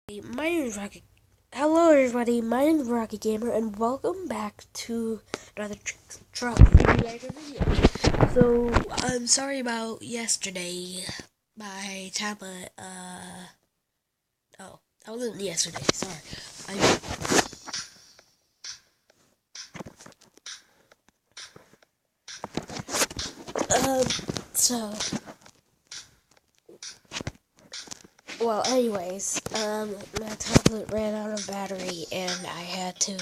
My name is Rocket. Hello, everybody. My name is Rocket Gamer, and welcome back to another truck simulator video. So, I'm sorry about yesterday. My tablet, oh, that wasn't yesterday. Sorry. Um, so, well, anyways, my tablet ran out of battery, and I had to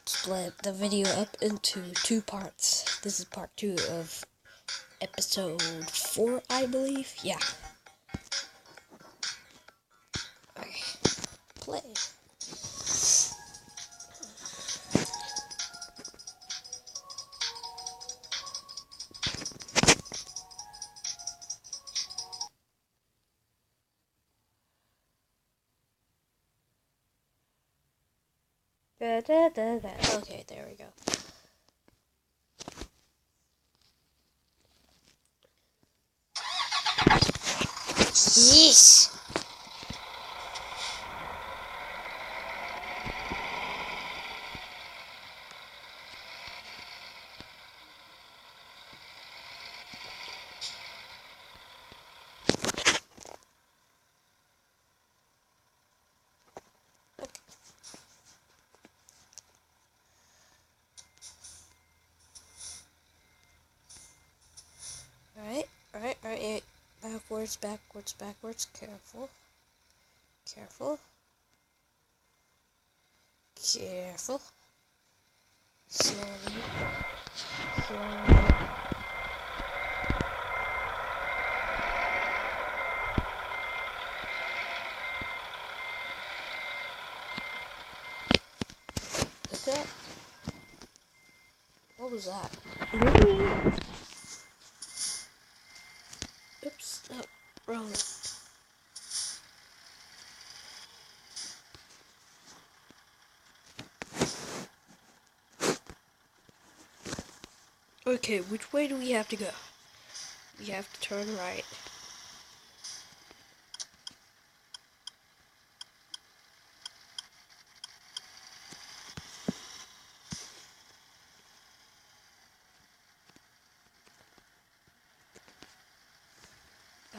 split the video up into two parts. This is part 2 of episode 4, I believe. Yeah. Okay. Play. Da, da, da, da. Okay, there we go. Yes. Alright. Backwards. Careful. Slowly. What's that? What was that? Oops. Oh, wrong. Okay, which way do we have to go? We have to turn right.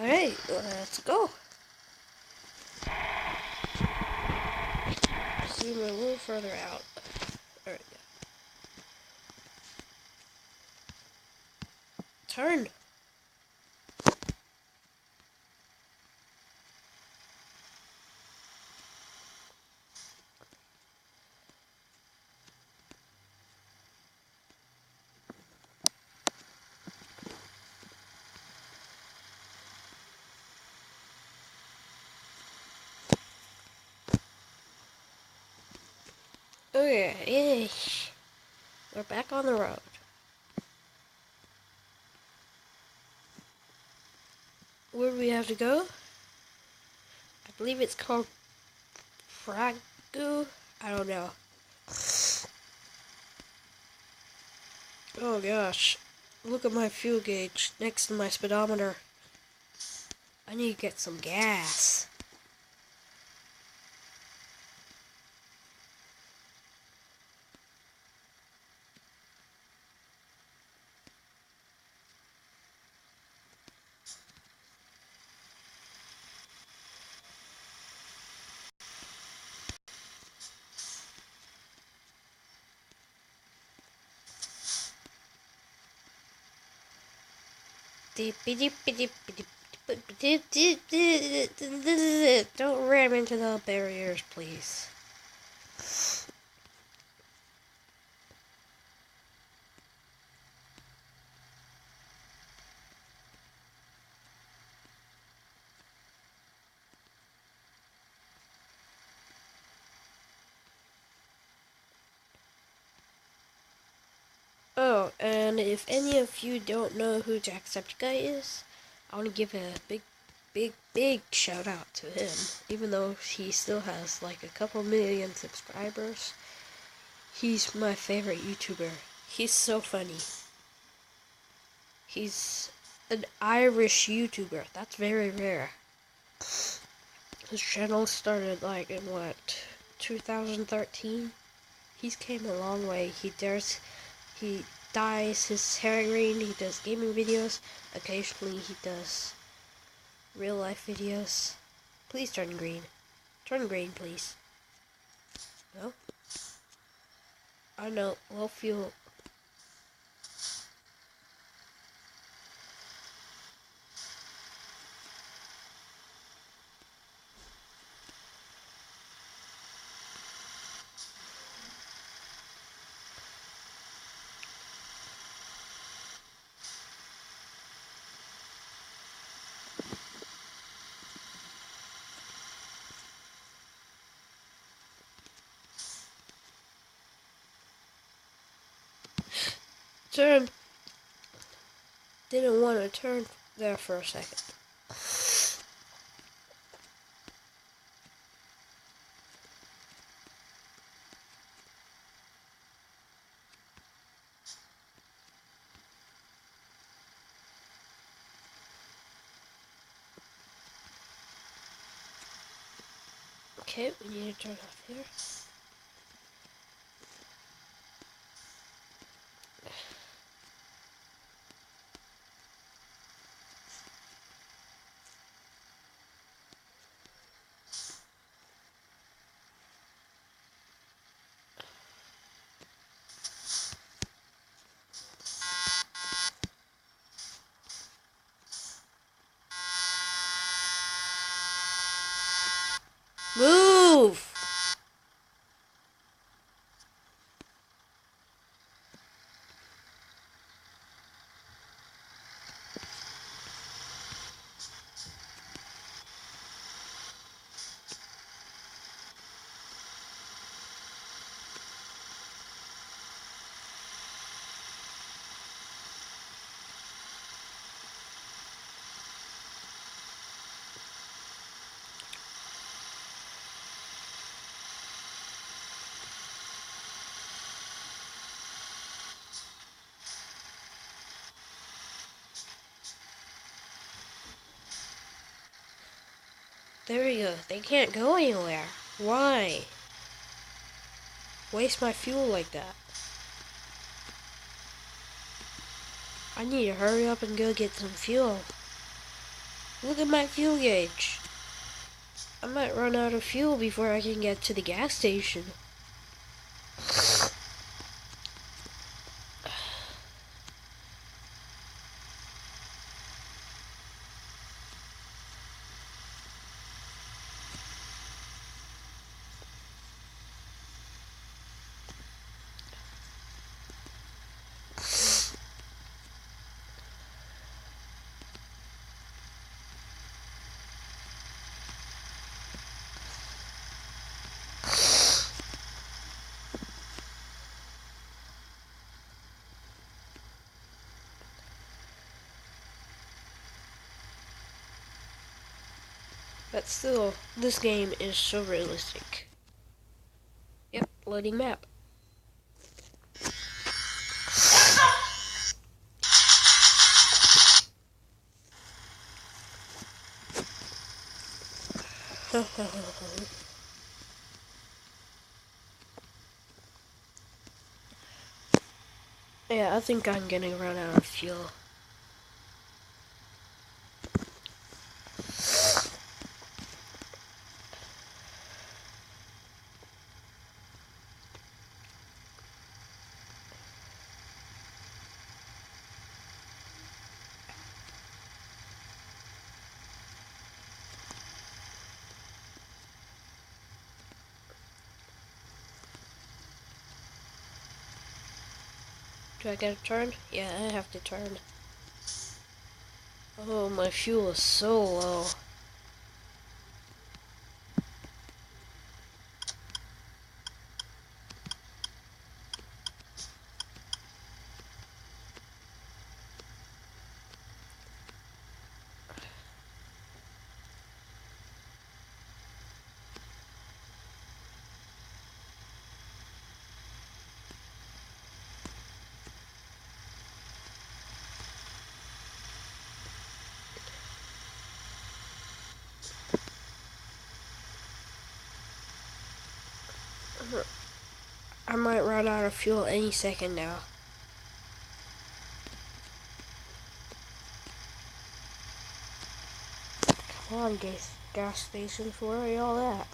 Alright, let's go. Zoom a little further out. Alright. Turn. Okay, we're back on the road. Where do we have to go? I believe it's called Pragu. I don't know. Oh gosh. Look at my fuel gauge next to my speedometer. I need to get some gas. Don't ram into the barriers, please. Oh, and if any of you don't know who Jacksepticeye is, I want to give a big shout out to him. Even though he still has like a couple million subscribers, he's my favorite YouTuber. He's so funny. He's an Irish YouTuber. That's very rare. His channel started like in what, 2013? He's came a long way. He dyes his hair green, he does gaming videos, occasionally he does real life videos. Please turn green. Turn green, please. No? I know, we'll feel... Turn! Didn't want to turn there for a second. Okay, we need to turn off here. Move! There we go. They can't go anywhere. Why? Waste my fuel like that. I need to hurry up and go get some fuel. Look at my fuel gauge. I might run out of fuel before I can get to the gas station. But still, this game is so realistic. Yep, loading map. Yeah, I think I'm gonna run out of fuel. Do I get a turn? Yeah, I have to turn. Oh, my fuel is so low. I might run out of fuel any second now. Come on, gas stations, where are y'all at?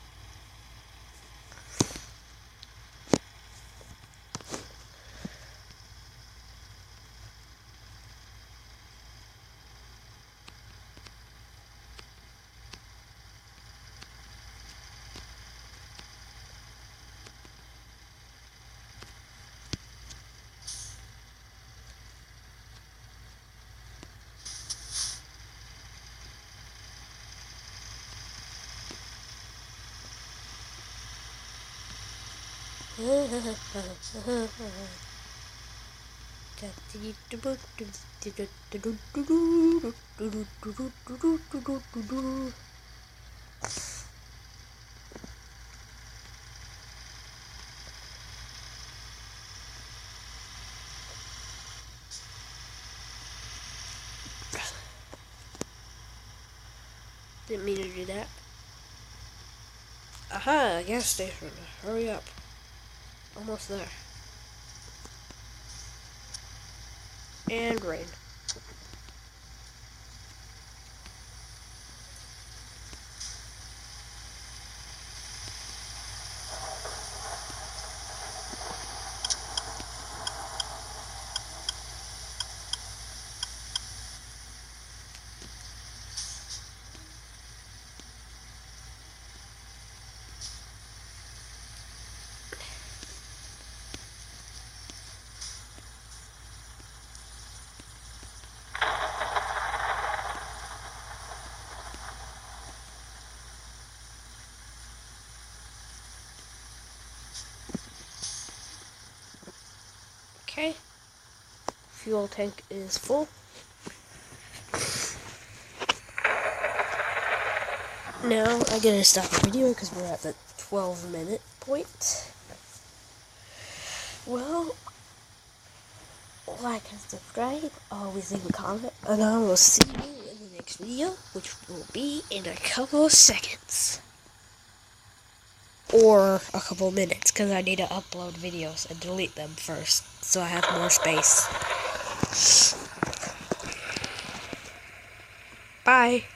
Didn't mean to do that. Aha, gas station. Hurry up. Almost there. And rain. Okay. Fuel tank is full. Now I gotta stop the video because we're at the 12-minute point. Well, like and subscribe, always leave a comment, and I will see you in the next video, which will be in a couple of seconds. Or a couple minutes, because I need to upload videos and delete them first, so I have more space. Bye.